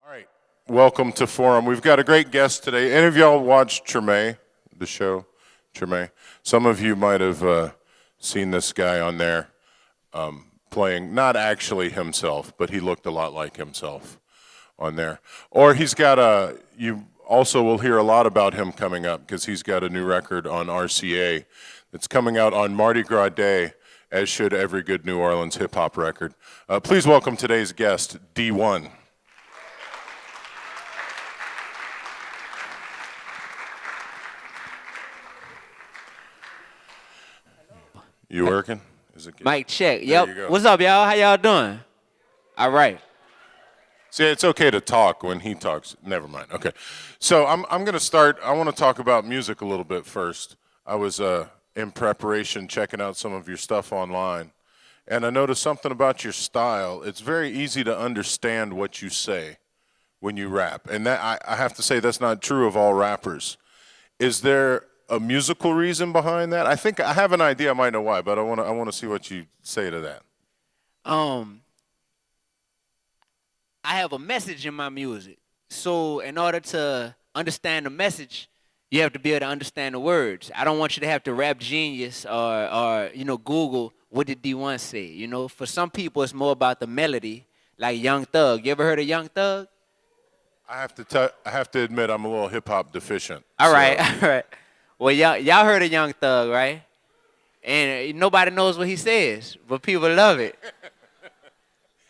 All right, welcome to Forum. We've got a great guest today. Any of y'all watched Treme, the show Treme? Some of you might have seen this guy on there playing, not actually himself, but he looked a lot like himself on there. Or he's got you also will hear a lot about him coming up because he's got a new record on RCA that's coming out on Mardi Gras Day, as should every good New Orleans hip-hop record. Please welcome today's guest, Dee-1. You working? Is it good? Mic check. There you Yep. go. What's up, y'all? How y'all doing? All right. See, it's okay to talk when he talks. Never mind. Okay. So I'm going to start. I want to talk about music a little bit first. I was in preparation checking out some of your stuff online, and I noticed something about your style. It's very easy to understand what you say when you rap, and that I have to say that's not true of all rappers. Is there a musical reason behind that? I think I have an idea. I might know why, but I want to see what you say to that. I have a message in my music. So in order to understand the message, you have to be able to understand the words. I don't want you to have to rap genius or Google what did Dee-1 say. For some people it's more about the melody, like Young Thug. You ever heard of Young Thug? I have to admit I'm a little hip hop deficient. All right, all right. Well, y'all heard of Young Thug, right? And nobody knows what he says, but people love it.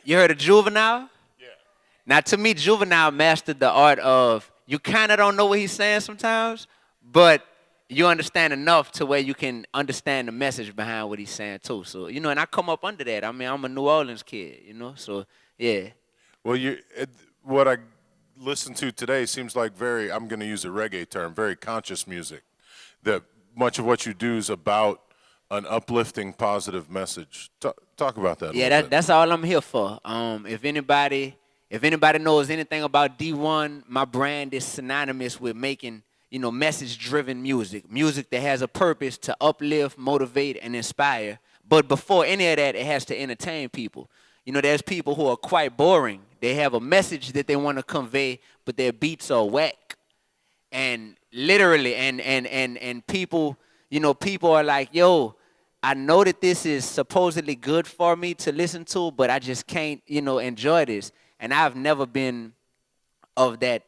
You heard of Juvenile? Yeah. Now, to me, Juvenile mastered the art of, you kind of don't know what he's saying sometimes, but you understand enough to where you can understand the message behind what he's saying, too. So, and I come up under that. I mean, I'm a New Orleans kid, so, yeah. Well, what I listened to today seems like I'm going to use a reggae term, very conscious music. That much of what you do is about an uplifting, positive message. Talk about that. Yeah, that's all I'm here for. If anybody knows anything about Dee-1, my brand is synonymous with making message-driven music that has a purpose to uplift, motivate, and inspire. But before any of that, it has to entertain people. There's people who are quite boring. They have a message that they want to convey, but their beats are whack. And literally, and people, people are like, yo, I know that this is supposedly good for me to listen to, but I just can't, enjoy this. And I've never been of that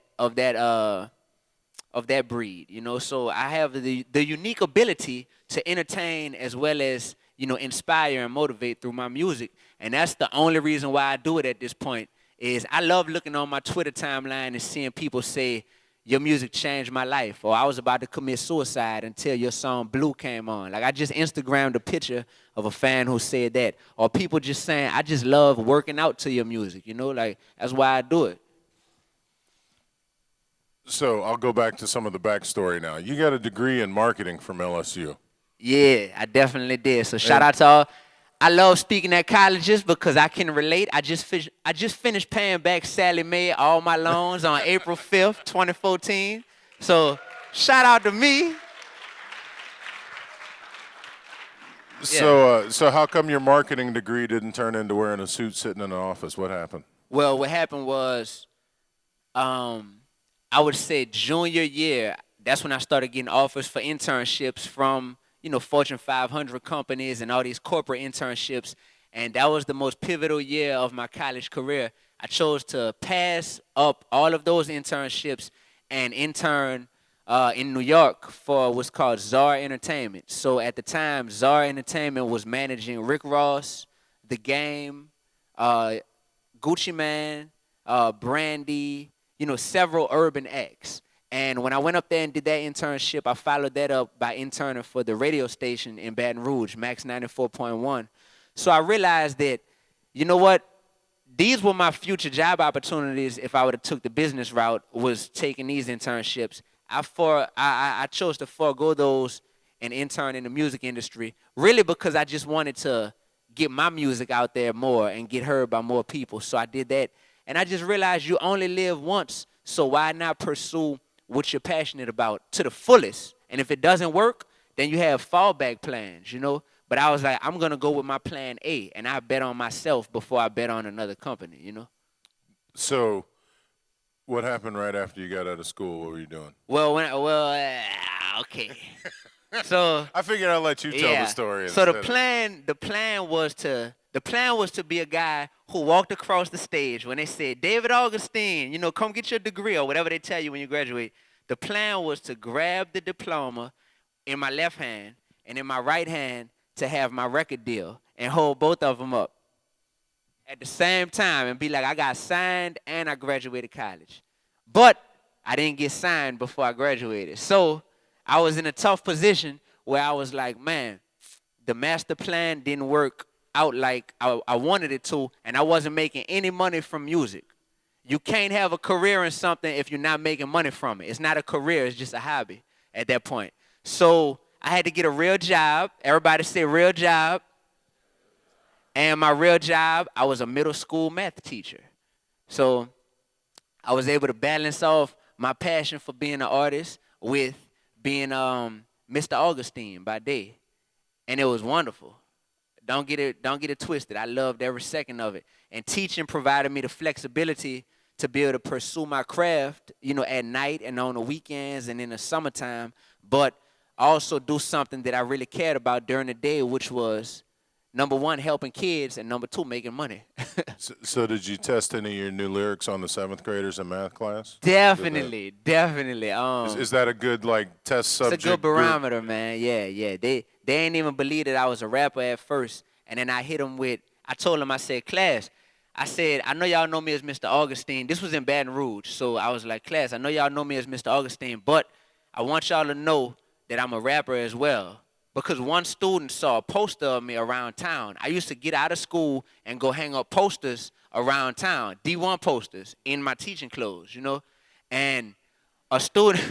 breed, So I have the unique ability to entertain as well as, inspire and motivate through my music. And that's the only reason why I do it at this point is I love looking on my Twitter timeline and seeing people say, your music changed my life, or I was about to commit suicide until your song Blue came on. Like I just Instagrammed a picture of a fan who said that, or people just saying, I just love working out to your music, like that's why I do it. So I'll go back to some of the backstory now. You got a degree in marketing from LSU. Yeah, I definitely did. So shout out to all. I love speaking at colleges because I can relate. I just finished paying back Sallie Mae all my loans on April 5th, 2014. So shout out to me. So how come your marketing degree didn't turn into wearing a suit sitting in an office? What happened? Well, what happened was, I would say junior year, that's when I started getting offers for internships from Fortune 500 companies and all these corporate internships. And that was the most pivotal year of my college career. I chose to pass up all of those internships and intern in New York for what's called Czar Entertainment. So at the time, Czar Entertainment was managing Rick Ross, The Game, Gucci Mane, Brandy, several urban acts. And when I went up there and did that internship, I followed that up by interning for the radio station in Baton Rouge, Max 94.1. So I realized that, you know what? These were my future job opportunities if I would have took the business route, was taking these internships. I chose to forego those and intern in the music industry, really because I just wanted to get my music out there more and get heard by more people. So I did that. And I just realized you only live once, so why not pursue what you're passionate about to the fullest? And if it doesn't work, then you have fallback plans, But I was like, I'm going to go with my plan A, and I bet on myself before I bet on another company, So What happened right after you got out of school? What were you doing? Well, okay. So I figured I'd let you tell the yeah. story So instead. the plan was to be a guy who walked across the stage when they said, David Augustine, come get your degree or whatever they tell you when you graduate. The plan was to grab the diploma in my left hand and in my right hand to have my record deal and hold both of them up at the same time and be like, I got signed and I graduated college. But I didn't get signed before I graduated. So I was in a tough position where I was like, man, the master plan didn't work out like I wanted it to, and I wasn't making any money from music. You can't have a career in something if you're not making money from it. It's not a career, it's just a hobby at that point. So I had to get a real job. Everybody say real job. And my real job, I was a middle school math teacher. So I was able to balance off my passion for being an artist with being Mr. Augustine by day. And it was wonderful. Don't get it twisted. I loved every second of it. And teaching provided me the flexibility to be able to pursue my craft, at night and on the weekends and in the summertime, but also do something that I really cared about during the day, which was, number one, helping kids, and number two, making money. So did you test any of your new lyrics on the 7th graders in math class? Definitely. Is that a good test subject? It's a good barometer, man. Yeah. They ain't even believe that I was a rapper at first, and then I told them, I said, class, I know y'all know me as Mr. Augustine. This was in Baton Rouge, so I was like, class, I know y'all know me as Mr. Augustine, but I want y'all to know that I'm a rapper as well. Because one student saw a poster of me around town. I used to get out of school and go hang up posters around town, Dee-1 posters, in my teaching clothes, And a student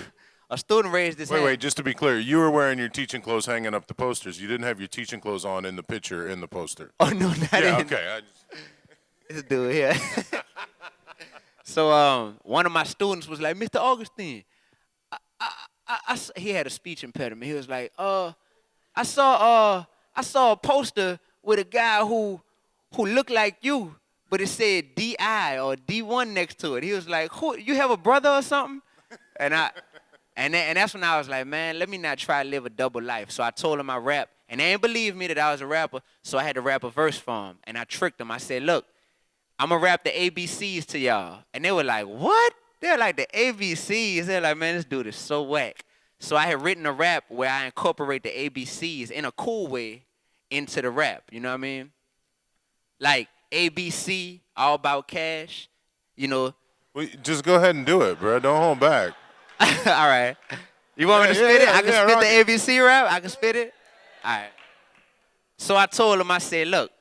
raised his hand. Wait, just to be clear, you were wearing your teaching clothes hanging up the posters. You didn't have your teaching clothes on in the picture in the poster. Oh, no, not yeah, in. okay. This dude here. So one of my students was like, Mr. Augustine, he had a speech impediment. He was like, I saw a poster with a guy who looked like you, but it said D.I. or D-1 next to it. He was like, "Who? You have a brother or something?" And that's when I was like, man, let me not try to live a double life. So I told him I rap, and they ain't believe me that I was a rapper. So I had to rap a verse for him, and I tricked them. I said, look, I'm gonna rap the ABCs to y'all, and they were like, what? They're like, the ABCs. They're like, man, this dude is so whack. So I had written a rap where I incorporate the ABCs in a cool way into the rap. You know what I mean? Like ABC, all about cash. Well, just go ahead and do it, bro. Don't hold back. All right. You want me to spit it? I can spit right. the ABC rap. I can spit it. All right. So I told him, I said, look,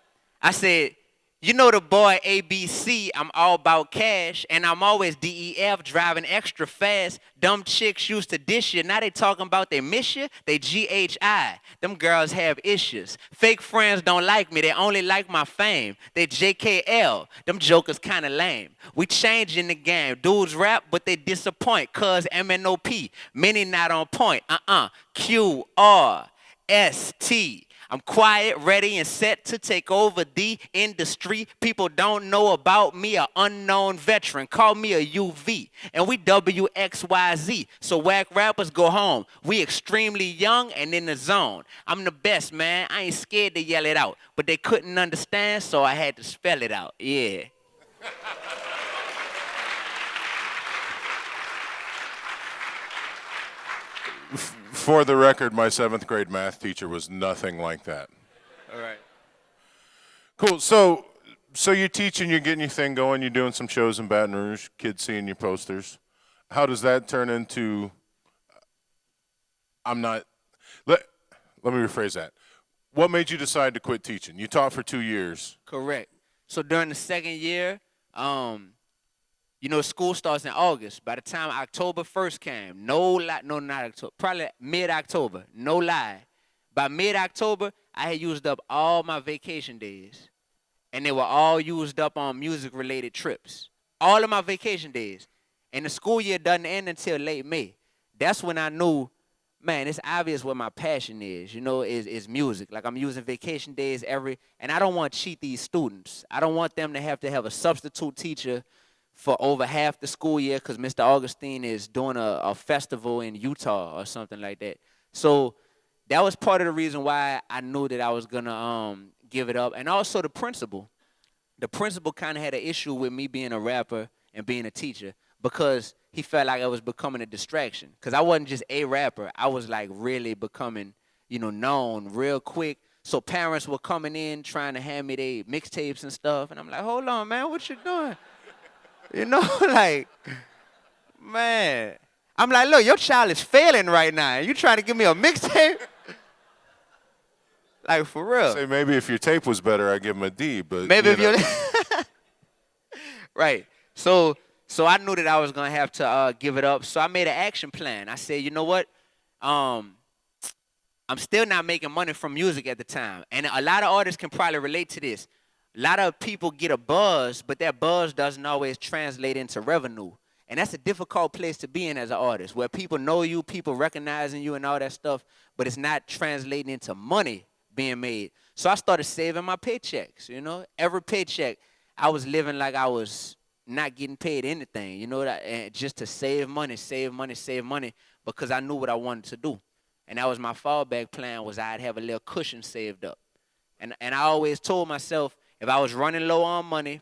you know the boy ABC, I'm all about cash, and I'm always DEF, driving extra fast. Dumb chicks used to dish you. Now they talking about they miss you. They GHI. Them girls have issues. Fake friends don't like me. They only like my fame. They JKL. Them jokers kind of lame. We changing the game. Dudes rap, but they disappoint. Cuz MNOP. Many not on point. QRST. I'm quiet, ready, and set to take over the industry. People don't know about me, an unknown veteran. Call me a UV, and we WXYZ. So whack rappers go home. We extremely young and in the zone. I'm the best, man. I ain't scared to yell it out. But they couldn't understand, so I had to spell it out. Yeah. For the record, my 7th grade math teacher was nothing like that. All right. Cool. So you're teaching, you're getting your thing going, you're doing some shows in Baton Rouge, kids seeing your posters. How does that turn into, let me rephrase that. What made you decide to quit teaching? You taught for 2 years. Correct. So during the second year, school starts in August. By the time October 1st came, not October, probably mid-October, no lie. By mid-October, I had used up all my vacation days. And they were all used up on music-related trips. All of my vacation days. And the school year doesn't end until late May. That's when I knew, man, it's obvious what my passion is, is music. Like I'm using vacation days and I don't want to cheat these students. I don't want them to have a substitute teacher for over half the school year because Mr. Augustine is doing a festival in Utah or something like that. So that was part of the reason why I knew that I was going to give it up. And also the principal. The principal kind of had an issue with me being a rapper and being a teacher because he felt like I was becoming a distraction. Because I wasn't just a rapper. I was like really becoming, known real quick. So parents were coming in trying to hand me their mixtapes and stuff. And I'm like, hold on, man, what you doing? Like, man. I'm like, look, your child is failing right now. You trying to give me a mixtape? Like, for real. Say maybe if your tape was better, I'd give him a D, but Maybe if you're right. So I knew that I was gonna have to give it up. So I made an action plan. I said, you know what? I'm still not making money from music at the time, and a lot of artists can probably relate to this. A lot of people get a buzz, but that buzz doesn't always translate into revenue. And that's a difficult place to be in as an artist, where people know you, people recognizing you and all that stuff, but it's not translating into money being made. So I started saving my paychecks, Every paycheck, I was living like I was not getting paid anything, and just to save money, because I knew what I wanted to do. And that was my fallback plan, was I'd have a little cushion saved up. And I always told myself, if I was running low on money,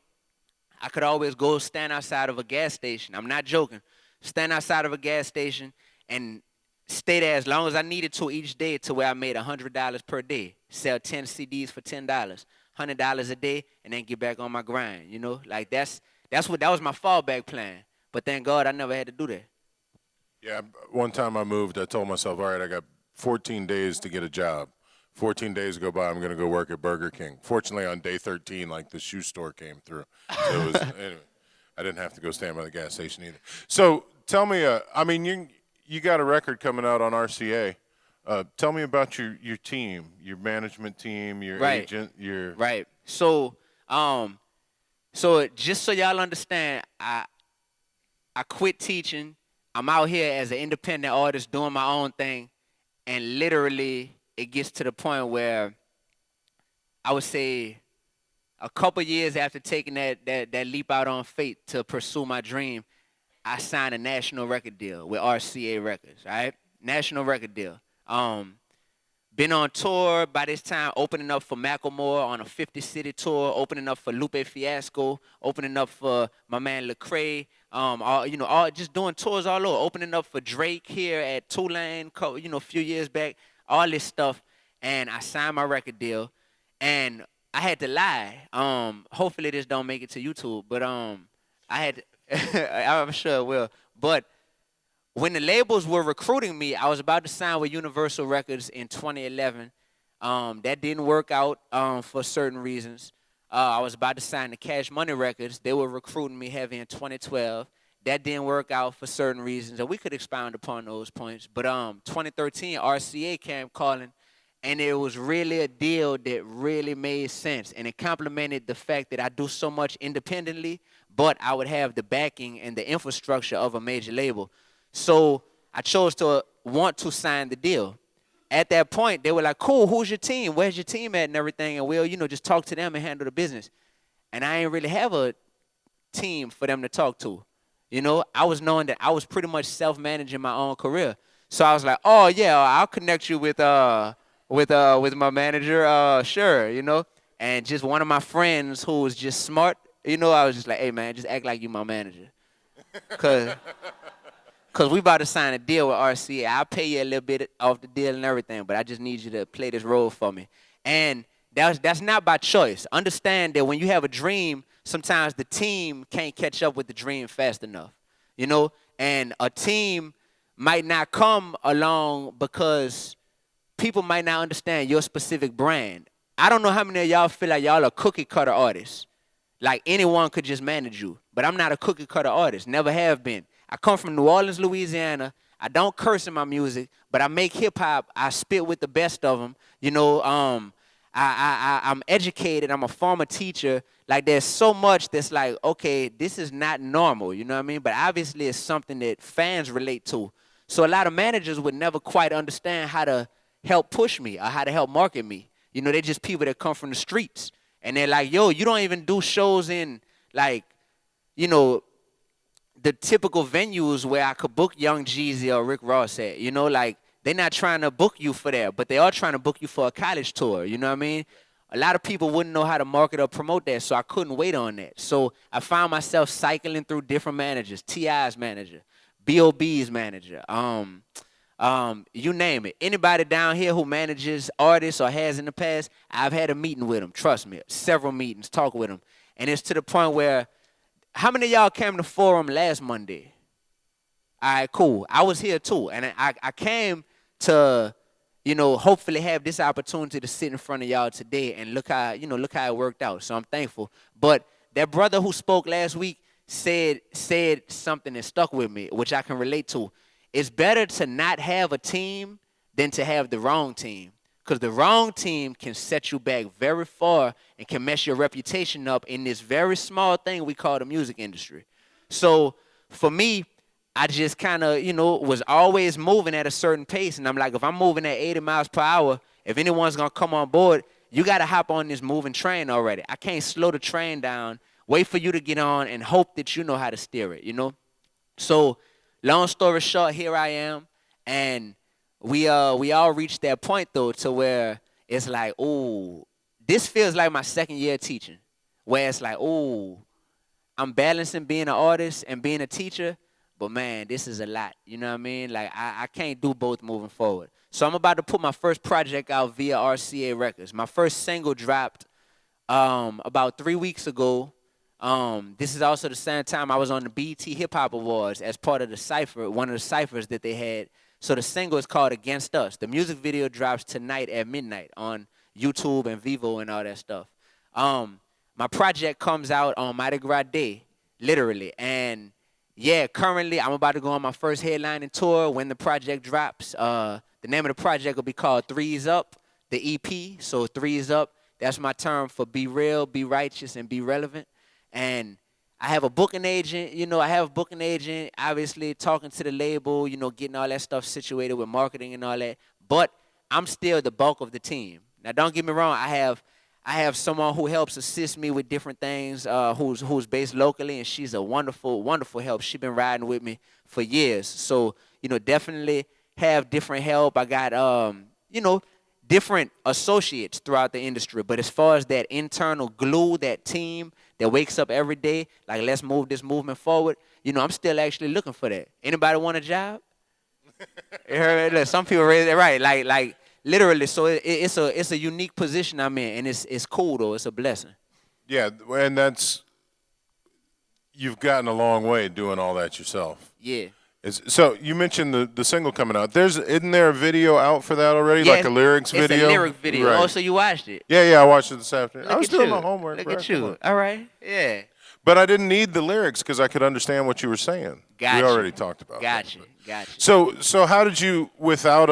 I could always go stand outside of a gas station. I'm not joking. Stand outside of a gas station and stay there as long as I needed to each day to where I made $100 per day. Sell 10 CDs for $10, $100 a day, and then get back on my grind. Like that was my fallback plan. But thank God I never had to do that. Yeah, one time I moved, I told myself, all right, I got 14 days to get a job. 14 days go by, I'm going to go work at Burger King. Fortunately, on day 13, like the shoe store came through. So it was, anyway, I didn't have to go stand by the gas station either. So tell me, you got a record coming out on RCA. Tell me about your team, your management team, your agent, your right. So just so y'all understand, I quit teaching. I'm out here as an independent artist doing my own thing, and literally it gets to the point where I would say a couple years after taking that leap out on faith to pursue my dream, I signed a national record deal with RCA Records, right? National record deal. Been on tour by this time, opening up for Macklemore on a 50-city tour, opening up for Lupe Fiasco, opening up for my man Lecrae, all just doing tours all over, opening up for Drake here at Tulane, a few years back, all this stuff, and I signed my record deal, and I had to lie. Hopefully this don't make it to YouTube, but I had, I'm sure it will, but when the labels were recruiting me, I was about to sign with Universal Records in 2011. That didn't work out for certain reasons. I was about to sign to Cash Money Records. They were recruiting me heavy in 2012. That didn't work out for certain reasons, and we could expound upon those points. But 2013, RCA came calling, and it was really a deal that really made sense, and it complemented the fact that I do so much independently, but I would have the backing and the infrastructure of a major label. So I chose to want to sign the deal. At that point, they were like, cool, who's your team? Where's your team at and everything? And we'll, just talk to them and handle the business. And I didn't really have a team for them to talk to. I was knowing that I was pretty much self-managing my own career. So I was like, oh, yeah, I'll connect you with my manager, sure, And just one of my friends who was just smart, I was just like, hey, man, just act like you my manager. Because we about to sign a deal with RCA. I'll pay you a little bit off the deal and everything, but I just need you to play this role for me. And that's not by choice. Understand that when you have a dream, sometimes the team can't catch up with the dream fast enough. And a team might not come along because people might not understand your specific brand. I don't know how many of y'all feel like y'all are cookie cutter artists. Like anyone could just manage you. But I'm not a cookie cutter artist, never have been. I come from New Orleans, Louisiana. I don't curse in my music, but I make hip-hop. I spit with the best of them. I'm educated. I'm a former teacher. Like, there's so much that's like, okay, this is not normal, you know what I mean? But obviously it's something that fans relate to. So a lot of managers would never quite understand how to help push me or how to help market me. They're just people that come from the streets. And they're like, yo, you don't even do shows in, like, the typical venues where I could book Young Jeezy or Rick Ross at. You know, like they're not trying to book you for that, but they are trying to book you for a college tour. You know what I mean? A lot of people wouldn't know how to market or promote that, so I couldn't wait on that. So I found myself cycling through different managers: T.I.'s manager, B.O.B.'s manager, you name it. Anybody down here who manages artists or has in the past, I've had a meeting with them. Trust me, several meetings, talk with them, and it's to the point where, how many of y'all came to Forum last Monday? All right, cool. I was here too, and I came to, hopefully have this opportunity to sit in front of y'all today and look how it worked out. So I'm thankful. But that brother who spoke last week said something that stuck with me, which I can relate to. It's better to not have a team than to have the wrong team, because the wrong team can set you back very far and can mess your reputation up in this very small thing we call the music industry. So for me, I just kind of, was always moving at a certain pace. And I'm like, if I'm moving at 80 miles per hour, if anyone's going to come on board, you got to hop on this moving train already. I can't slow the train down, wait for you to get on, and hope that you know how to steer it, So long story short, here I am. And we all reached that point, though, to where it's like, ooh, this feels like my second year teaching, where it's like, ooh, I'm balancing being an artist and being a teacher. But, man, this is a lot. You know what I mean? Like, I can't do both moving forward. So I'm about to put my first project out via RCA Records. My first single dropped about 3 weeks ago. This is also the same time I was on the BET Hip Hop Awards as part of the cypher, one of the ciphers that they had. So the single is called Against Us. The music video drops tonight at midnight on YouTube and Vivo and all that stuff. My project comes out on Mardi Gras Day, literally. And yeah, currently I'm about to go on my first headlining tour when the project drops. The name of the project will be called Threes Up, the EP. So Threes Up, that's my term for be real, be righteous, and be relevant. And I have a booking agent, obviously talking to the label, getting all that stuff situated with marketing and all that. But I'm still the bulk of the team. Now, don't get me wrong. I have someone who helps assist me with different things, who's based locally, and she's a wonderful, wonderful help. She's been riding with me for years. So, definitely have different help. I got, different associates throughout the industry. But as far as that internal glue, that team that wakes up every day, like, let's move this movement forward, I'm still actually looking for that. Anybody want a job? You heard me? Look, some people raise it right, like. Literally, so it's a unique position I'm in, and it's cool though. It's a blessing. Yeah, and you've gotten a long way doing all that yourself. Yeah. So you mentioned the single coming out. Isn't there a video out for that already, like a lyrics video? It's a lyric video. Right. Oh, so you watched it? Yeah, I watched it this afternoon. I was doing my homework. Look at you. All right. Yeah. But I didn't need the lyrics because I could understand what you were saying. Gotcha. We already talked about that. Gotcha. So how did you, without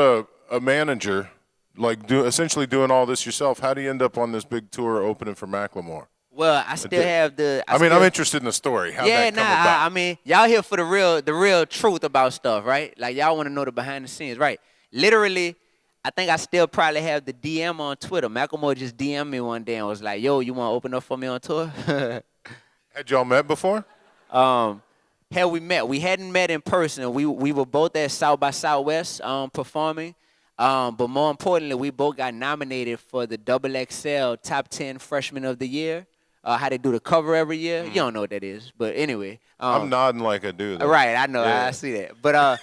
a manager, like essentially doing all this yourself, how do you end up on this big tour opening for Macklemore? Well, I still have the. I'm interested in the story. How'd that come about? I mean, y'all here for the real truth about stuff, right? Like, y'all want to know the behind the scenes, right? Literally, I think I still probably have the DM on Twitter. Macklemore just DM'd me one day and was like, "Yo, you want to open up for me on tour?" Had y'all met before? Had we met? We hadn't met in person. We were both at South by Southwest performing. But more importantly, we both got nominated for the XXL Top 10 Freshman of the Year. How they do the cover every year. You don't know what that is. But anyway. I'm nodding like I do. Though. Right, I know. Yeah. I see that. But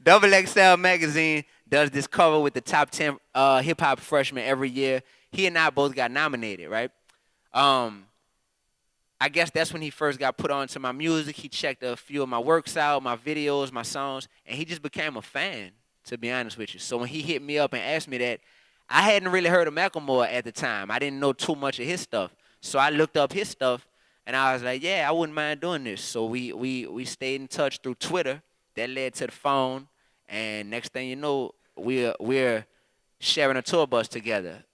XXL Magazine does this cover with the top 10 hip-hop freshmen every year. He and I both got nominated, right? I guess that's when he first got put on to my music. He checked a few of my works out, my videos, my songs, and he just became a fan, to be honest with you. So when he hit me up and asked me that, I hadn't really heard of Macklemore at the time. I didn't know too much of his stuff. So I looked up his stuff, and I was like, yeah, I wouldn't mind doing this. So we stayed in touch through Twitter. That led to the phone, and next thing you know, we're sharing a tour bus together,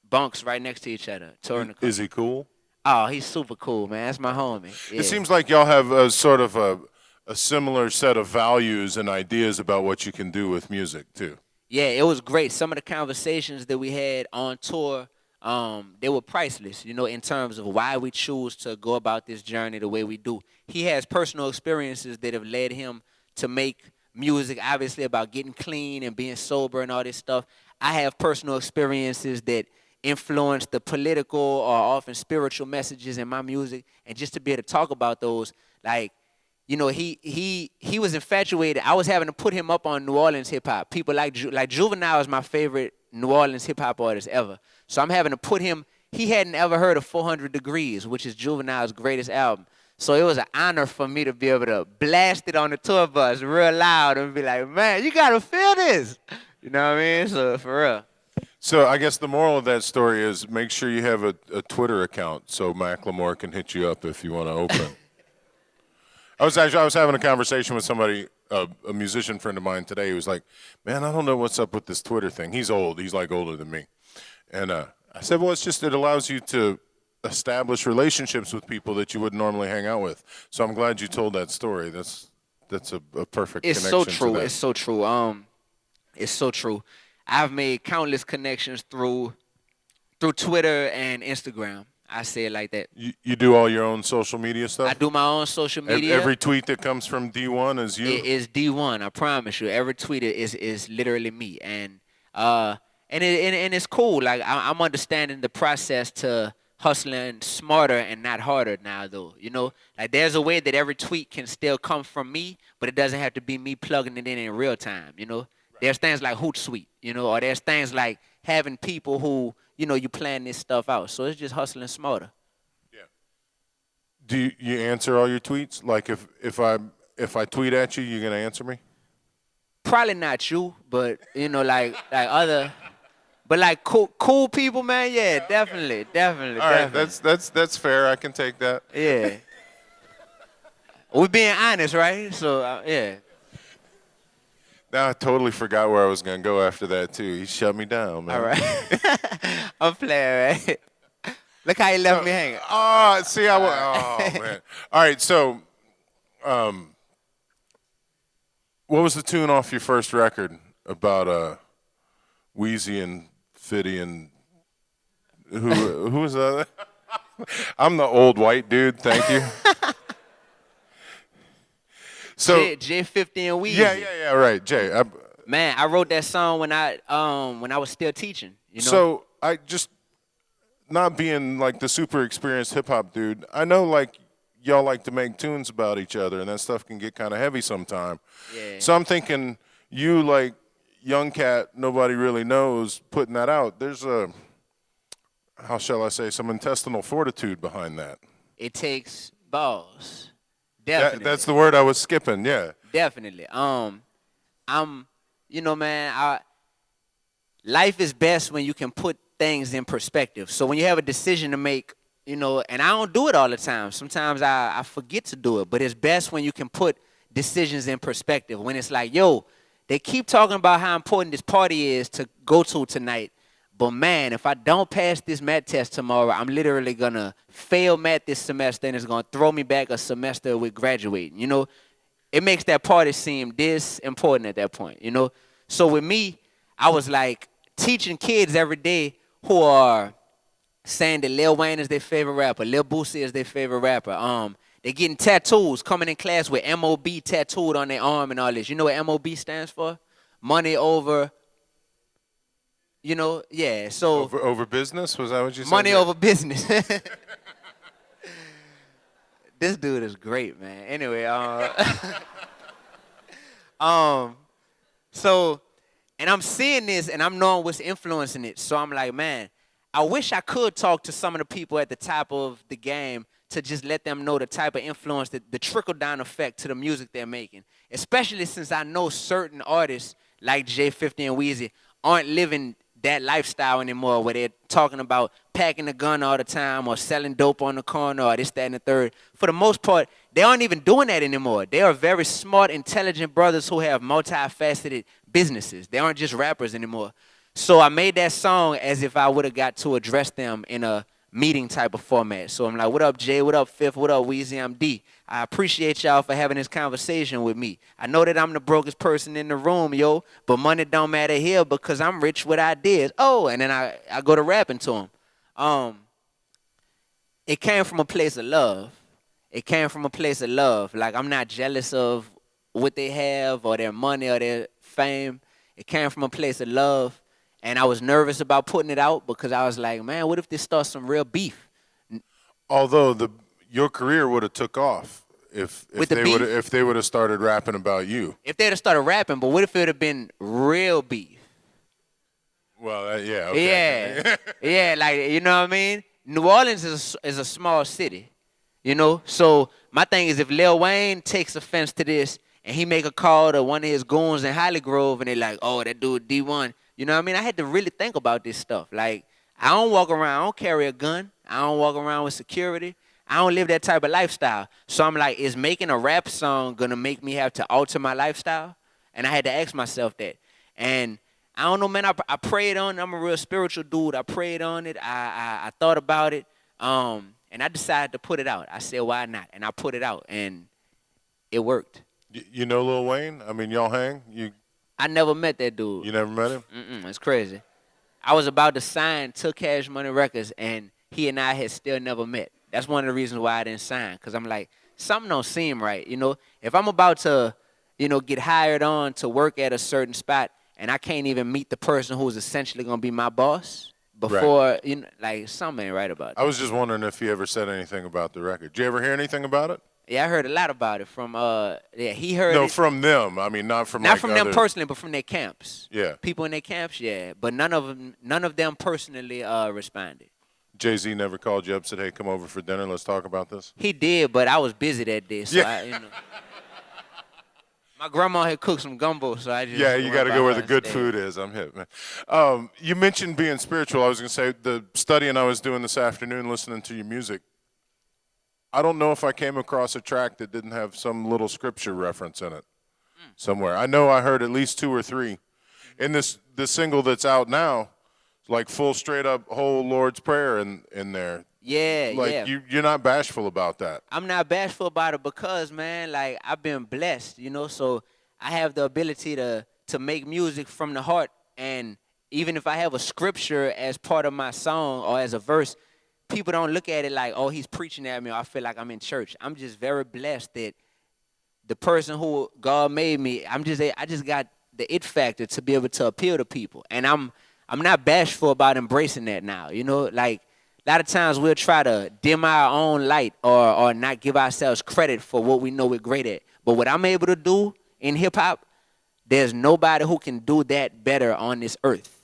bunks right next to each other. Touring the country. Is he cool? Oh, he's super cool, man. That's my homie. Yeah. It seems like y'all have a sort of a similar set of values and ideas about what you can do with music, too. Yeah, it was great. Some of the conversations that we had on tour they were priceless, in terms of why we choose to go about this journey the way we do. He has personal experiences that have led him to make music, obviously, about getting clean and being sober and all this stuff. I have personal experiences that influence the political or often spiritual messages in my music, and just to be able to talk about those, like, he was infatuated. I was having to put him up on New Orleans hip hop. People like Juvenile is my favorite New Orleans hip hop artist ever. So I'm having to put him. He hadn't ever heard of 400 Degrees, which is Juvenile's greatest album. So it was an honor for me to be able to blast it on the tour bus real loud and be like, man, you gotta feel this. You know what I mean? So for real. So I guess the moral of that story is make sure you have a Twitter account so Macklemore can hit you up if you want to open. I was having a conversation with somebody, a musician friend of mine today. He was like, man, I don't know what's up with this Twitter thing. He's old. He's like older than me. And I said, well, it allows you to establish relationships with people that you wouldn't normally hang out with. So I'm glad you told that story. That's a perfect It's connection so true. to that. It's so true. It's so true. I've made countless connections through Twitter and Instagram. I say it like that. You do all your own social media stuff? I do my own social media. Every tweet that comes from Dee-1 is you? It is Dee-1, I promise you. Every tweet is literally me. And it's cool. Like, I'm understanding the process to hustling smarter and not harder now, though. Like, there's a way that every tweet can still come from me, but it doesn't have to be me plugging it in real time. Right. There's things like Hootsuite, or there's things like having people who, you plan this stuff out. So it's just hustling smarter. Yeah. Do you answer all your tweets? Like, if I tweet at you, you're gonna answer me? Probably not you, but like other, but like cool people, man. Yeah, definitely. All right, that's fair. I can take that. Yeah. We're being honest, right? So yeah. Now I totally forgot where I was gonna go after that too. He shut me down, man. All right. I'm playing, right? Look how he left me hanging. Oh, see, oh man. All right, so, what was the tune off your first record about Wheezy and Fitty and who was that? I'm the old white dude. Thank you. So J50 and Weezy. Yeah, right, Jay. Man, I wrote that song when I was still teaching. So I just, not being like the super experienced hip hop dude, I know like y'all like to make tunes about each other, and that stuff can get kind of heavy sometime. Yeah. So I'm thinking, you like young cat, nobody really knows, putting that out. There's how shall I say, some intestinal fortitude behind that. It takes balls. Definitely. That's the word I was skipping. Yeah. Definitely. Man, life is best when you can put things in perspective. So when you have a decision to make, and I don't do it all the time. Sometimes I forget to do it, but it's best when you can put decisions in perspective. When it's like, yo, they keep talking about how important this party is to go to tonight. But man, if I don't pass this math test tomorrow, I'm literally going to fail math this semester, and it's going to throw me back a semester with graduating. It makes that party seem this important at that point, So with me, I was like teaching kids every day who are saying that Lil Wayne is their favorite rapper, Lil Boosie is their favorite rapper. They're getting tattoos, coming in class with MOB tattooed on their arm and all this. You know what MOB stands for? Money over... yeah, so... Over business? Was that what you said? Money over business. This dude is great, man. Anyway, so, and I'm seeing this, and I'm knowing what's influencing it. So I'm like, man, I wish I could talk to some of the people at the top of the game to just let them know the type of influence, the trickle-down effect to the music they're making. Especially since I know certain artists like J50 and Weezy aren't living that lifestyle anymore, where they're talking about packing a gun all the time or selling dope on the corner or this, that, and the third. For the most part, they aren't even doing that anymore. They are very smart, intelligent brothers who have multifaceted businesses. They aren't just rappers anymore. So I made that song as if I would have got to address them in a meeting type of format. So I'm like, what up, Jay? What up, Fifth? What up, Weezy? I'm D. I appreciate y'all for having this conversation with me. I know that I'm the brokest person in the room, but money don't matter here because I'm rich with ideas. Oh, and then I go to rapping to them. Um, it came from a place of love. It came from a place of love. Like I'm not jealous of what they have or their money or their fame. It came from a place of love. And I was nervous about putting it out because I was like, man, what if this starts some real beef Although your career would have took off with the beef? if they would have started rapping about you. If they'd have started rapping, but what if it would have been real beef? Well, yeah, okay. Yeah, yeah, like you know what I mean. New Orleans is a small city, you know. So my thing is, if Lil Wayne takes offense to this and he make a call to one of his goons in Holly Grove, and they like, oh, that dude Dee-1, you know what I mean? I had to really think about this stuff. Like I don't walk around, I don't carry a gun, I don't walk around with security. I don't live that type of lifestyle. So I'm like, is making a rap song gonna make me have to alter my lifestyle? And I had to ask myself that. And I don't know, man. I prayed on it. I'm a real spiritual dude. I prayed on it. I thought about it. And I decided to put it out. I said, why not? And I put it out, and it worked. You know Lil Wayne? I mean, y'all hang? I never met that dude. You never met him? It's crazy. I was about to sign to Cash Money Records, and he and I had still never met. That's one of the reasons why I didn't sign, because I'm like, something don't seem right. You know, if I'm about to, get hired on to work at a certain spot, and I can't even meet the person who's essentially going to be my boss before, like something ain't right about it. I was just wondering if he ever said anything about the record. Did you ever hear anything about it? Yeah, I heard a lot about it from, he heard No, it. from them. I mean, not from Not like from other... them personally, but from their camps. Yeah. People in their camps, yeah. But none of them personally responded. Jay-Z never called you up, said, hey, come over for dinner, let's talk about this? He did, but I was busy that day, so Yeah. My grandma had cooked some gumbo, so I just Yeah, you got to went go by where her the good instead. food is. I'm hip, man. You mentioned being spiritual. I was going to say the studying I was doing this afternoon, listening to your music, I don't know if I came across a track that didn't have some little scripture reference in it somewhere. I know I heard at least 2 or 3. In this single that's out now, like full straight up whole Lord's Prayer in there. Yeah, Like yeah. you're not bashful about that. I'm not bashful about it because, man, like I've been blessed, so I have the ability to make music from the heart. And even if I have a scripture as part of my song or as a verse, people don't look at it like, oh, he's preaching at me, or I feel like I'm in church. I'm just very blessed that the person who God made me, I just got the it factor to be able to appeal to people. And I'm not bashful about embracing that now. Like a lot of times we'll try to dim our own light or not give ourselves credit for what we know we're great at. But what I'm able to do in hip hop, there's nobody who can do that better on this earth.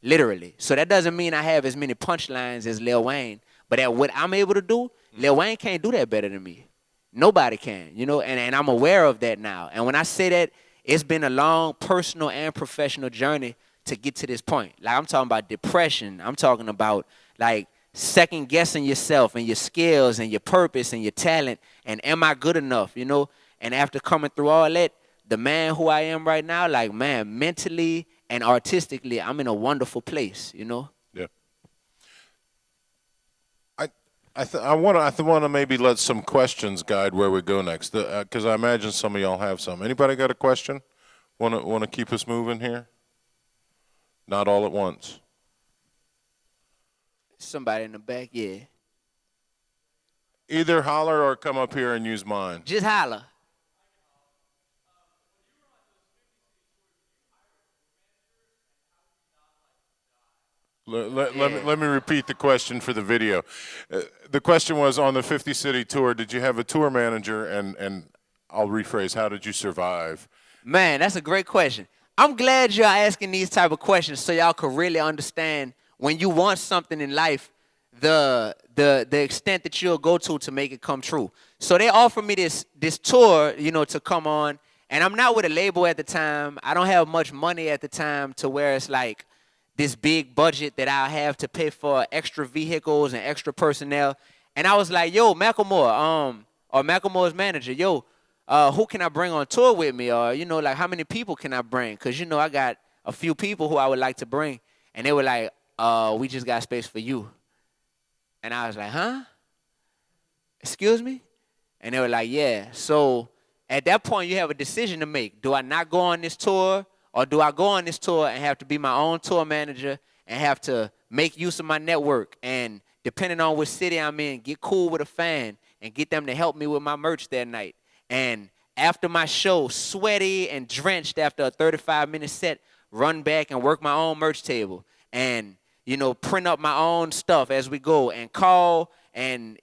Literally. So that doesn't mean I have as many punchlines as Lil Wayne. But at what I'm able to do, Lil Wayne can't do that better than me. Nobody can, and I'm aware of that now. And when I say that, it's been a long personal and professional journey to get to this point. Like I'm talking about depression. I'm talking about like second guessing yourself and your skills and your purpose and your talent. And am I good enough, And after coming through all that, the man who I am right now, like, man, mentally and artistically, I'm in a wonderful place, Yeah. I want to maybe let some questions guide where we go next, because I imagine some of y'all have some. Anybody got a question? Want to keep us moving here? Not all at once. Somebody in the back, yeah. Either holler or come up here and use mine. Just holler. Let me repeat the question for the video. The question was, on the 50-city tour, did you have a tour manager? And I'll rephrase, how did you survive? Man, that's a great question. I'm glad you're asking these type of questions so y'all can really understand when you want something in life, the extent that you'll go to make it come true. So they offered me this tour, to come on, and I'm not with a label at the time. I don't have much money at the time to where it's like this big budget that I'll have to pay for extra vehicles and extra personnel. And I was like, yo, Macklemore, or Macklemore's manager, yo, who can I bring on tour with me? Or, like how many people can I bring? Because, I got a few people who I would like to bring. And they were like, we just got space for you. And I was like, huh? Excuse me? And they were like, yeah. So at that point, you have a decision to make. Do I not go on this tour? Or do I go on this tour and have to be my own tour manager and have to make use of my network, and depending on which city I'm in, get cool with a fan and get them to help me with my merch that night. And after my show, sweaty and drenched after a 35-minute set, run back and work my own merch table and, print up my own stuff as we go and call and,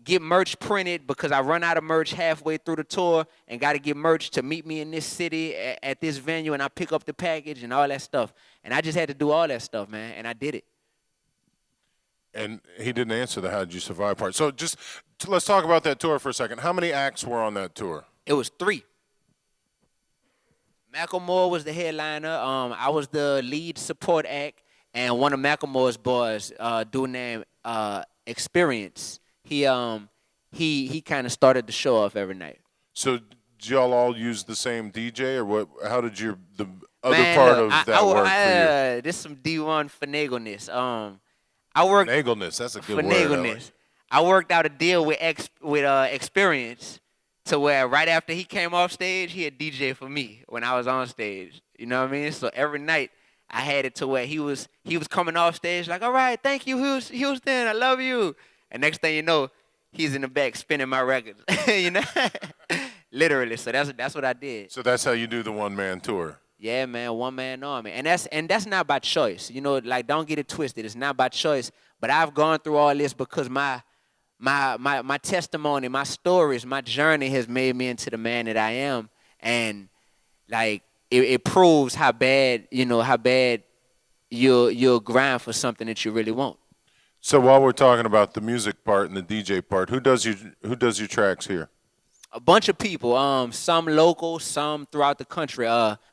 get merch printed because I run out of merch halfway through the tour and got to get merch to meet me in this city at this venue, and I pick up the package and all that stuff. And I just had to do all that stuff, man, and I did it. And he didn't answer the how did you survive part. So just let's talk about that tour for a second. How many acts were on that tour? It was 3. Macklemore was the headliner. I was the lead support act, and one of Macklemore's boys, dude named Experience. He kind of started the show off every night. So did y'all all use the same DJ, or what? How did the other Man, part of that work for you? This some Dee-1 finagleness. I worked Finagleness. That's a good word. finagleness. I worked out a deal with Experience to where right after he came off stage, he had DJ for me when I was on stage. You know what I mean? So every night I had it to where he was coming off stage like, all right, thank you, Houston, I love you. And next thing you know, he's in the back spinning my records. Literally. So that's what I did. So that's how you do the one-man tour. Yeah, man, one-man army. And that's not by choice. Don't get it twisted. It's not by choice. But I've gone through all this because my testimony, my stories, my journey has made me into the man that I am. And it proves how bad you'll grind for something that you really want. So while we're talking about the music part and the DJ part, who does your tracks here? A bunch of people. Some local, some throughout the country.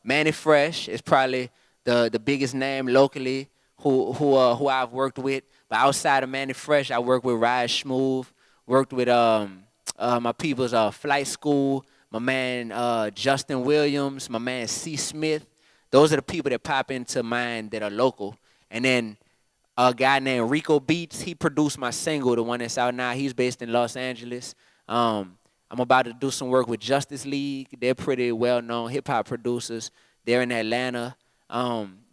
Manny Fresh is probably the biggest name locally who I've worked with. But outside of Manny Fresh, I worked with Ride Smooth, worked with my people's Flight School, my man Justin Williams, my man C. Smith. Those are the people that pop into mind that are local. And then a guy named Rico Beats, he produced my single, the one that's out now. He's based in Los Angeles. I'm about to do some work with Justice League. They're pretty well-known hip-hop producers. They're in Atlanta.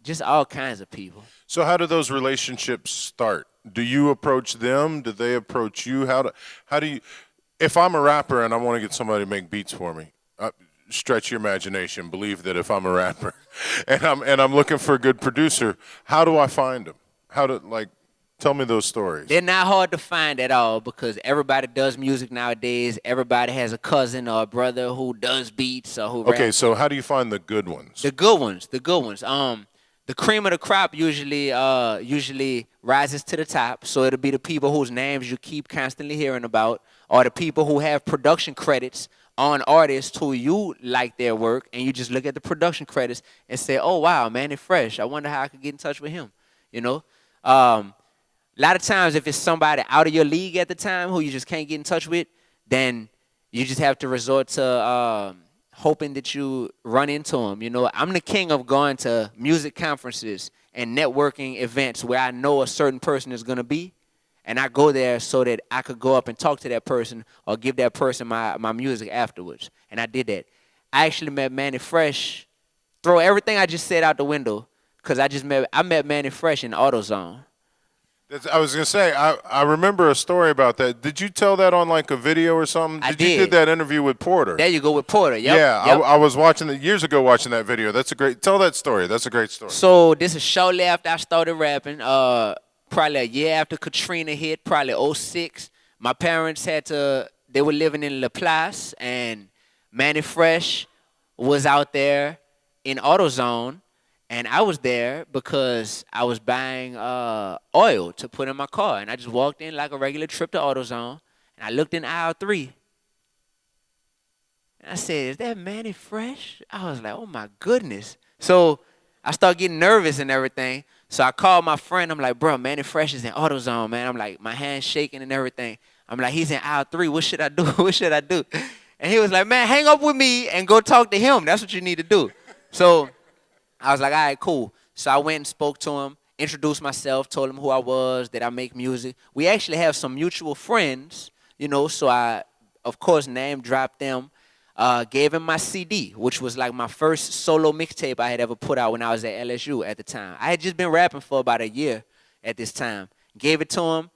Just all kinds of people. So how do those relationships start? Do you approach them? Do they approach you? How do you? If I'm a rapper and I want to get somebody to make beats for me, stretch your imagination. Believe that if I'm a rapper and I'm looking for a good producer, how do I find them? Tell me those stories. They're not hard to find at all because everybody does music nowadays. Everybody has a cousin or a brother who does beats or who Okay, raps. so how do you find the good ones? The good ones. The cream of the crop usually rises to the top. So it'll be the people whose names you keep constantly hearing about, or the people who have production credits on artists who you like their work, and you just look at the production credits and say, oh, wow, Manny Fresh. I wonder how I could get in touch with him, A lot of times if it's somebody out of your league at the time who you just can't get in touch with, then you just have to resort to hoping that you run into them. I'm the king of going to music conferences and networking events where I know a certain person is going to be, and I go there so that I could go up and talk to that person or give that person my music afterwards. And I did that. I actually met Manny Fresh. Throw everything I just said out the window because I met Manny Fresh in AutoZone. I was going to say, I remember a story about that. Did you tell that on a video or something? I You did. did that interview with Porter. There you go with Porter. Yep, Yeah, yep. I was watching it years ago watching that video. Tell that story. That's a great story. So this is shortly after I started rapping, probably a year after Katrina hit, probably '06. My parents they were living in LaPlace, and Manny Fresh was out there in AutoZone. And I was there because I was buying oil to put in my car. And I just walked in like a regular trip to AutoZone. And I looked in aisle 3. And I said, is that Manny Fresh? I was like, oh, my goodness. So I started getting nervous and everything. So I called my friend. I'm like, bro, Manny Fresh is in AutoZone, man. I'm like, my hand's shaking and everything. I'm like, he's in aisle 3. What should I do? What should I do? And he was like, man, hang up with me and go talk to him. That's what you need to do. So I was like, all right, cool. So I went and spoke to him, introduced myself, told him who I was, that I make music. We actually have some mutual friends, so I, of course, name dropped them, gave him my CD, which was like my first solo mixtape I had ever put out when I was at LSU at the time. I had just been rapping for about a year, at this time. Gave it to him,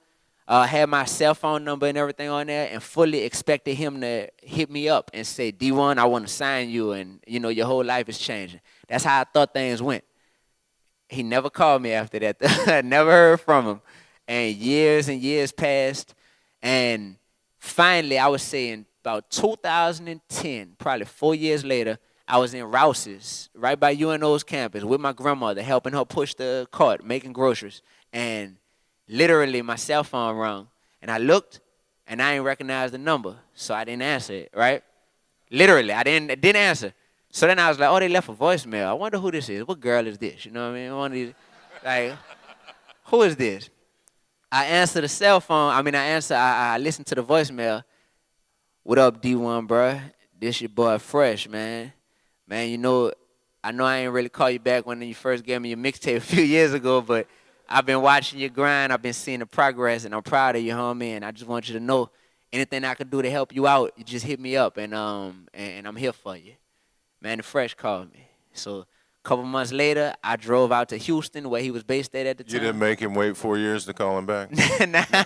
had my cell phone number and everything on there, and fully expected him to hit me up and say, D-1, I want to sign you, and, your whole life is changing. That's how I thought things went. He never called me after that. I never heard from him. And years passed. And finally, I would say in about 2010, probably 4 years later, I was in Rouse's, right by UNO's campus, with my grandmother, helping her push the cart, making groceries. And literally, my cell phone rang. And I looked, and I didn't recognize the number. So I didn't answer it, right? Literally, I didn't answer. So then I was like, oh, they left a voicemail. I wonder who this is. What girl is this? You know what I mean? One of these, like, who is this? I answered the cell phone. I listened to the voicemail. What up, D-1, bro? This your boy Fresh, man. Man, I know I ain't really call you back when you first gave me your mixtape a few years ago, but I've been watching your grind. I've been seeing the progress, and I'm proud of you, homie. And I just want you to know, anything I can do to help you out, you just hit me up, and I'm here for you. Man, the Fresh called me. So a couple months later, I drove out to Houston, where he was based at the time. You didn't make him wait 4 years to call him back? Nah.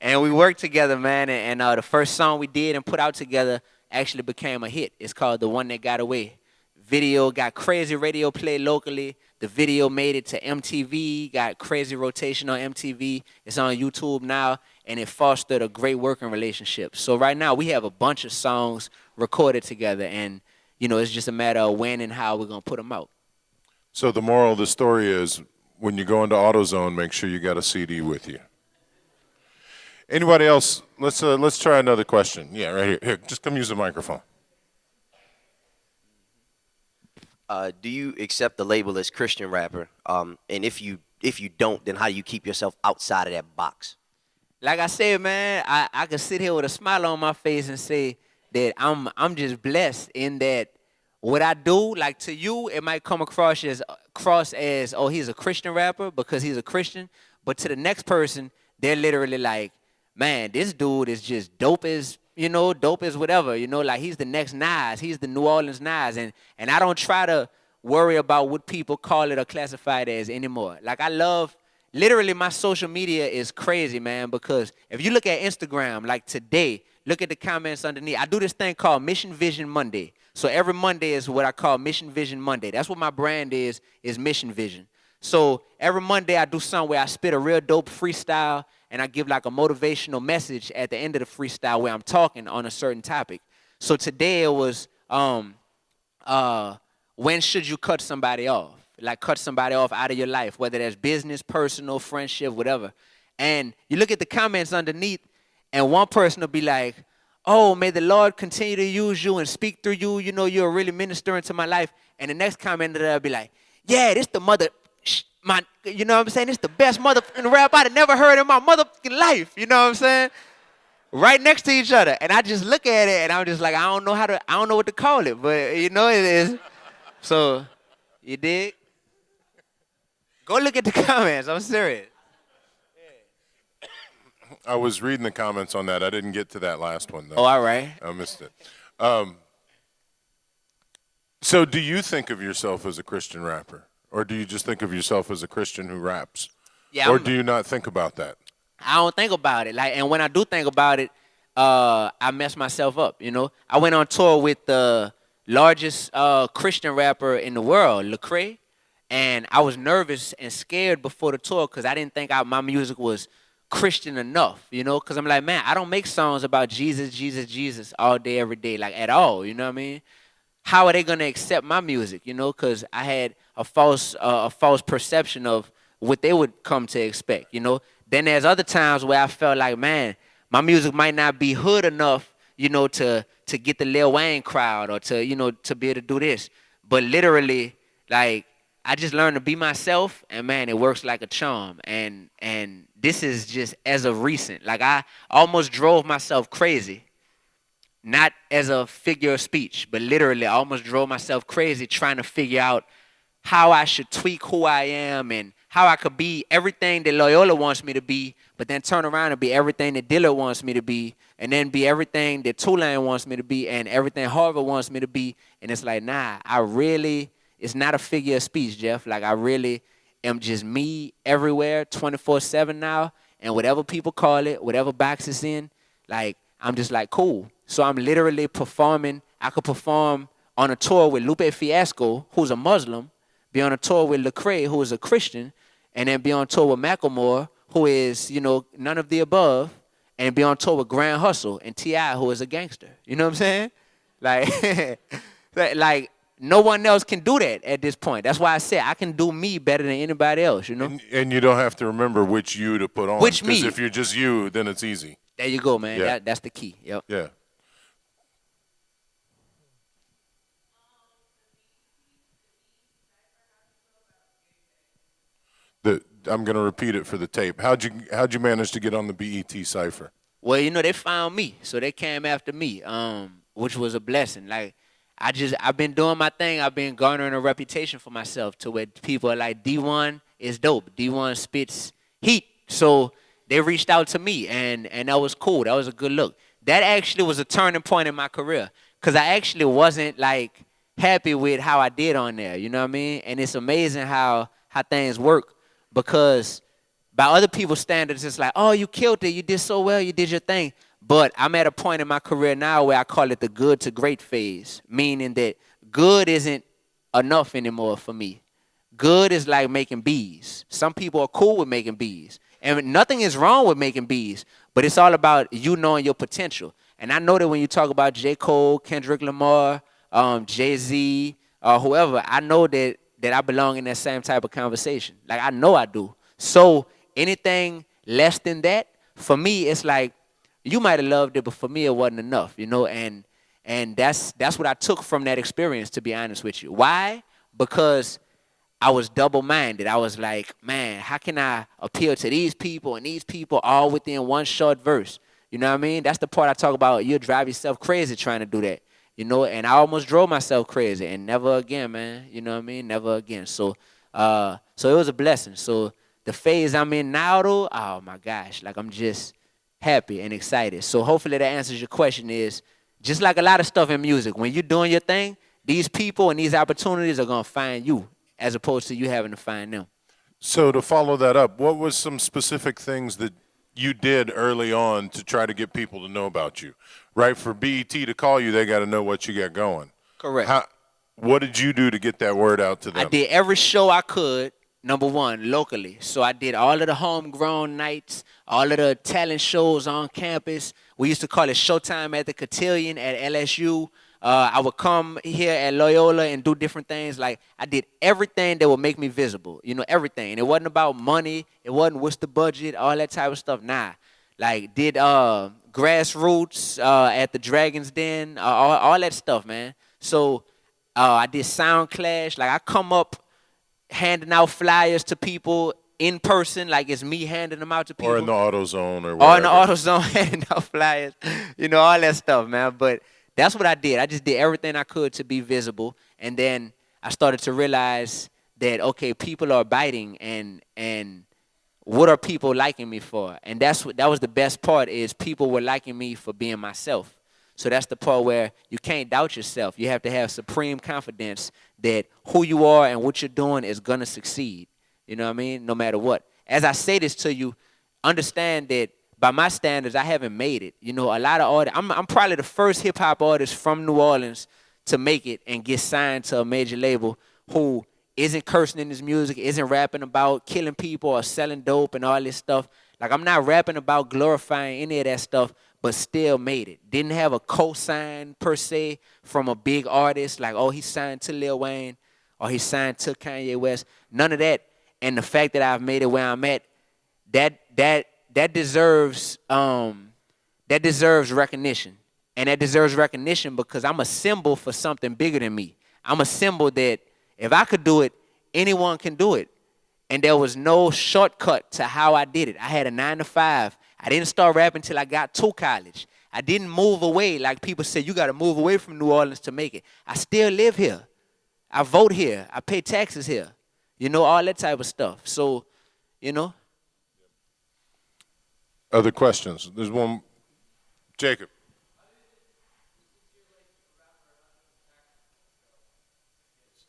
And we worked together, man. And the first song we did and put out together actually became a hit. It's called The One That Got Away. Video got crazy radio play locally. The video made it to MTV, got crazy rotation on MTV. It's on YouTube now, and it fostered a great working relationship. So right now, we have a bunch of songs recorded together, and, it's just a matter of when and how we're going to put them out. So the moral of the story is, when you go into AutoZone, make sure you got a CD with you. Anybody else? Let's try another question. Yeah, right here. Here, just come use the microphone. Do you accept the label as Christian rapper? And if you don't, then how do you keep yourself outside of that box? Like I said, man, I could sit here with a smile on my face and say that I'm just blessed in that what I do, like to you, it might come across as oh, he's a Christian rapper because he's a Christian, but to the next person, they're literally like, man, this dude is just dope as whatever, like he's the next Nas, he's the New Orleans Nas, and I don't try to worry about what people call it or classify it as anymore. Like I love, literally my social media is crazy, man, because if you look at Instagram, like today, look at the comments underneath. I do this thing called Mission Vision Monday. So every Monday is what I call Mission Vision Monday. That's what my brand is Mission Vision. So every Monday I do something where I spit a real dope freestyle, and I give like a motivational message at the end of the freestyle where I'm talking on a certain topic. So today it was, when should you cut somebody off? Like cut somebody off out of your life, whether that's business, personal, friendship, whatever. And you look at the comments underneath, and one person will be like, oh, may the Lord continue to use you and speak through you. You're really ministering to my life. And the next comment will be like, yeah, this the mother... you know what I'm saying? It's the best motherfucking rap I'd never heard in my motherfucking life. You know what I'm saying? Right next to each other. And I just look at it and I'm just like, I don't know what to call it, but it is. So, you dig? Go look at the comments. I'm serious. I was reading the comments on that. I didn't get to that last one, though. Oh, all right. I missed it. So do you think of yourself as a Christian rapper? Or do you just think of yourself as a Christian who raps? Yeah. Or do you not think about that? I don't think about it. And when I do think about it, I mess myself up, I went on tour with the largest Christian rapper in the world, Lecrae, and I was nervous and scared before the tour because I didn't think my music was Christian enough, because I'm like, man, I don't make songs about Jesus, Jesus, Jesus all day, every day, like at all, you know what I mean? How are they going to accept my music, because I had a false perception of what they would come to expect, Then there's other times where I felt like, man, my music might not be hood enough, to get the Lil Wayne crowd or to be able to do this. But literally, like, I just learned to be myself, and, man, it works like a charm. And this is just as of recent. Like, I almost drove myself crazy. Not as a figure of speech, but literally I almost drove myself crazy trying to figure out how I should tweak who I am and how I could be everything that Loyola wants me to be, but then turn around and be everything that Dillard wants me to be, and then be everything that Tulane wants me to be, and everything Harvard wants me to be. And it's like, nah, it's not a figure of speech, Jeff. Like, am just me everywhere, 24/7 now, and whatever people call it, whatever box it's in, like I'm just like cool. So I'm literally performing. I could perform on a tour with Lupe Fiasco, who's a Muslim, be on a tour with Lecrae, who is a Christian, and then be on tour with Macklemore, who is, none of the above, and be on tour with Grand Hustle and T.I., who is a gangster. You know what I'm saying? Like, like no one else can do that at this point. That's why I said I can do me better than anybody else, And you don't have to remember which you to put on. Which Because me. if you're just you, then it's easy. There you go, man. Yeah. That's the key. Yep. Yeah. I'm going to repeat it for the tape. How'd you manage to get on the BET cipher? Well, they found me, so they came after me, which was a blessing. Like, I've been doing my thing. I've been garnering a reputation for myself to where people are like, Dee-1 is dope. Dee-1 spits heat. So they reached out to me, and that was cool. That was a good look. That actually was a turning point in my career because I actually wasn't, like, happy with how I did on there. You know what I mean? And it's amazing how things work because by other people's standards, it's like, oh, you killed it. You did so well. You did your thing. But I'm at a point in my career now where I call it the good to great phase, meaning that good isn't enough anymore for me. Good is like making bees. Some people are cool with making bees. And nothing is wrong with making bees, but it's all about you knowing your potential. And I know that when you talk about J. Cole, Kendrick Lamar, Jay-Z, whoever, I know that I belong in that same type of conversation. Like, I know I do. So anything less than that, for me, it's like, you might have loved it, but for me, it wasn't enough, and that's what I took from that experience, to be honest with you. Why? Because I was double-minded. I was like, man, how can I appeal to these people and these people all within one short verse? You know what I mean? That's the part I talk about. You'll drive yourself crazy trying to do that, and I almost drove myself crazy, and never again, man. You know what I mean? Never again. So it was a blessing. So the phase I'm in now, though, oh, my gosh, like I'm just happy and excited. So hopefully that answers your question is, just like a lot of stuff in music, when you're doing your thing, these people and these opportunities are going to find you as opposed to you having to find them. So to follow that up, what was some specific things that you did early on to try to get people to know about you? Right, for BET to call you, they got to know what you got going. Correct. What did you do to get that word out to them? I did every show I could, number one, locally. So I did all of the homegrown nights, all of the talent shows on campus. We used to call it Showtime at the Cotillion at LSU. I would come here at Loyola and do different things. Like, I did everything that would make me visible, everything. And it wasn't about money. It wasn't what's the budget, all that type of stuff. Nah. Like, did grassroots at the Dragon's Den, all that stuff, man. So I did Sound Clash. Like, I come up handing out flyers to people in person, like it's me handing them out to people. Or in the AutoZone or whatever. Or in the AutoZone handing out flyers, all that stuff, man. But that's what I did. I just did everything I could to be visible. And then I started to realize that, okay, people are biting and what are people liking me for? And that was the best part, is people were liking me for being myself. So that's the part where you can't doubt yourself. You have to have supreme confidence that who you are and what you're doing is going to succeed. You know what I mean? No matter what. As I say this to you, understand that by my standards, I haven't made it. A lot of artists, I'm probably the first hip-hop artist from New Orleans to make it and get signed to a major label who isn't cursing in his music, isn't rapping about killing people or selling dope and all this stuff. Like, I'm not rapping about glorifying any of that stuff, but still made it. Didn't have a cosign per se from a big artist, like, oh, he signed to Lil Wayne or he signed to Kanye West. None of that. And the fact that I've made it where I'm at, that deserves recognition. And that deserves recognition because I'm a symbol for something bigger than me. I'm a symbol that if I could do it, anyone can do it. And there was no shortcut to how I did it. I had a 9-to-5. I didn't start rapping till I got to college. I didn't move away like people say you got to move away from New Orleans to make it. I still live here. I vote here. I pay taxes here. All that type of stuff. So, Other questions? There's one. Jacob.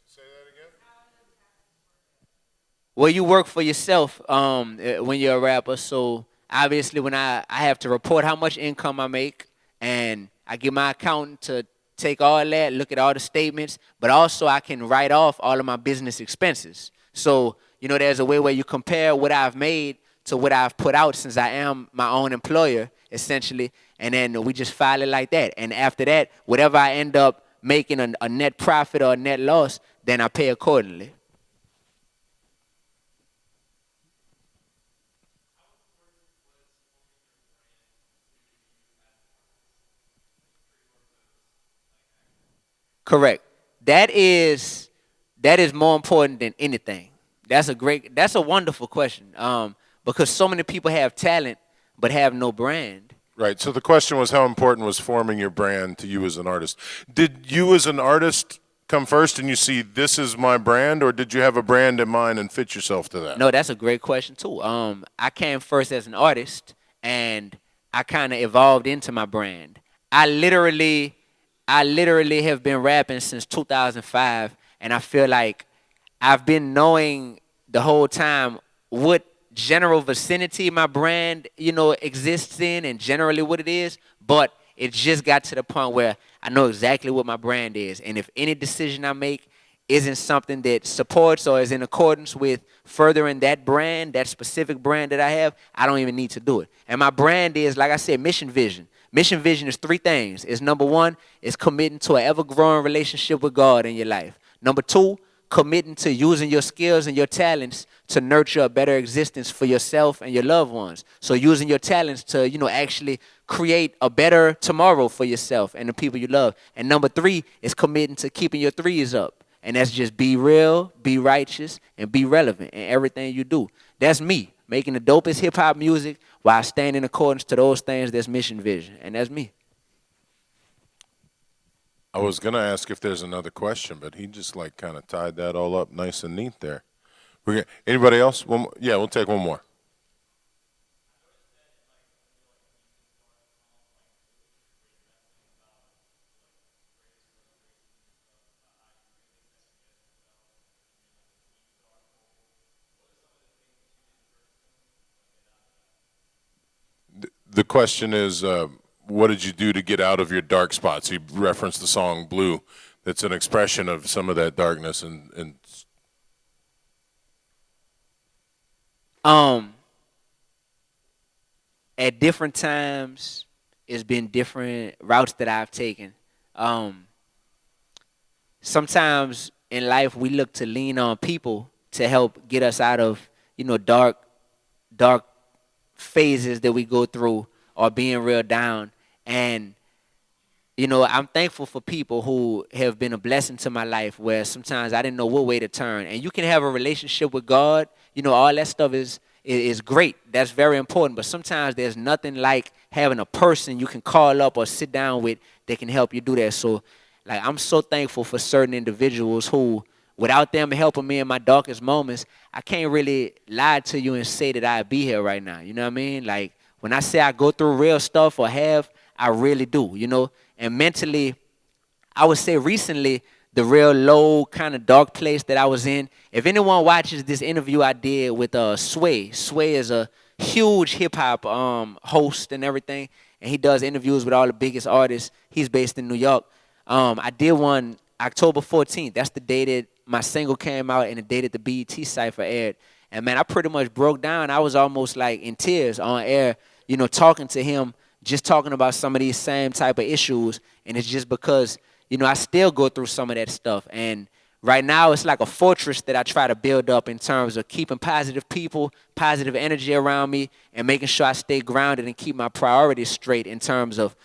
Say that again? Well, you work for yourself when you're a rapper. So obviously, when I have to report how much income I make, and I get my accountant to take all that, look at all the statements, but also I can write off all of my business expenses. So there's a way where you compare what I've made to what I've put out since I am my own employer, essentially, and then we just file it like that. And after that, whatever I end up making a net profit or a net loss, then I pay accordingly. Correct. That is that is more important than anything. That's a wonderful question. Because so many people have talent but have no brand. Right. So the question was, how important was forming your brand to you as an artist? Did you as an artist come first and you see this is my brand, or did you have a brand in mind and fit yourself to that? No, that's a great question too. I came first as an artist, and I kind of evolved into my brand. I literally, I literally have been rapping since 2005, and I feel like I've been knowing the whole time what general vicinity my brand, exists in, and generally what it is. But it just got to the point where I know exactly what my brand is, and if any decision I make isn't something that supports or is in accordance with furthering that brand, that specific brand that I have, I don't even need to do it. And my brand is, like I said, mission vision. Mission vision is three things. It's number one, is committing to an ever-growing relationship with God in your life. Number two, committing to using your skills and your talents to nurture a better existence for yourself and your loved ones. So using your talents to, actually create a better tomorrow for yourself and the people you love. And number three is committing to keeping your threes up. And that's just be real, be righteous, and be relevant in everything you do. That's me, making the dopest hip-hop music while staying in accordance to those things that's mission vision. And that's me. I was going to ask if there's another question, but he just kind of tied that all up nice and neat there. Anybody else? One more? Yeah, we'll take one more. The question is, what did you do to get out of your dark spots? He referenced the song Blue. That's an expression of some of that darkness. And At different times, it's been different routes that I've taken. Sometimes in life, we look to lean on people to help get us out of, dark phases that we go through or being real down. And I'm thankful for people who have been a blessing to my life where sometimes I didn't know what way to turn. And you can have a relationship with God, all that stuff is great. That's very important. But sometimes there's nothing like having a person you can call up or sit down with that can help you do that. So I'm so thankful for certain individuals who, without them helping me in my darkest moments, I can't really lie to you and say that I'd be here right now. You know what I mean? Like when I say I go through real stuff or I really do, And mentally, I would say recently, the real low kind of dark place that I was in. If anyone watches this interview I did with Sway is a huge hip hop host and everything, and he does interviews with all the biggest artists. He's based in New York. I did one October 14th. That's the day that my single came out and the day that the BET Cypher aired. And man, I pretty much broke down. I was almost like in tears on air, talking to him, just talking about some of these same type of issues. And it's just because, I still go through some of that stuff. And right now it's like a fortress that I try to build up in terms of keeping positive people, positive energy around me, and making sure I stay grounded and keep my priorities straight in terms of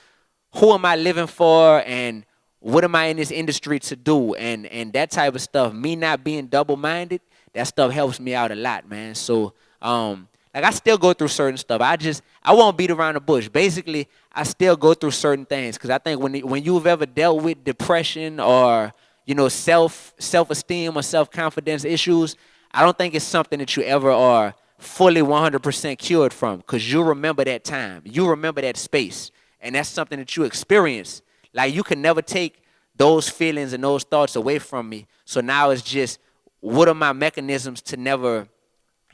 who am I living for and what am I in this industry to do, and that type of stuff. Me not being double-minded, that stuff helps me out a lot, man. So, I still go through certain stuff. I won't beat around the bush. Basically, I still go through certain things because I think when you've ever dealt with depression or self-esteem or self-confidence issues, I don't think it's something that you ever are fully 100% cured from because you remember that time, you remember that space, and that's something that you experience. Like you can never take those feelings and those thoughts away from me. So now it's just what are my mechanisms to never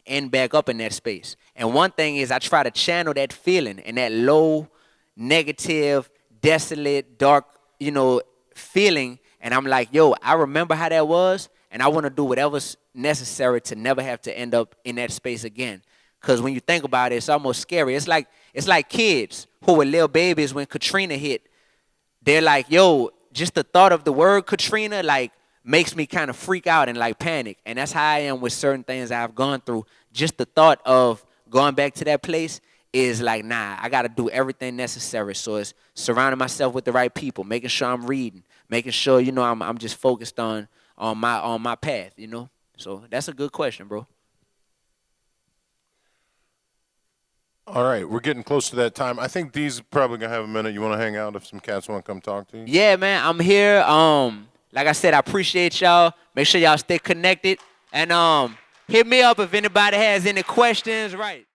end back up in that space. And one thing is I try to channel that feeling and that low, negative, desolate, dark, feeling. And I'm like, yo, I remember how that was, and I want to do whatever's necessary to never have to end up in that space again. Because when you think about it, it's almost scary. It's like kids who were little babies when Katrina hit. They're like, yo, just the thought of the word Katrina, like, makes me kind of freak out and, like, panic. And that's how I am with certain things I've gone through. Just the thought of going back to that place is like, nah, I got to do everything necessary. So it's surrounding myself with the right people, making sure I'm reading, making sure, I'm just focused on my path, So that's a good question, bro. All right, we're getting close to that time. I think Dee's probably gonna have a minute. You want to hang out if some cats want to come talk to you? Yeah, man, I'm here. Like I said, I appreciate y'all. Make sure y'all stay connected and hit me up if anybody has any questions. Right.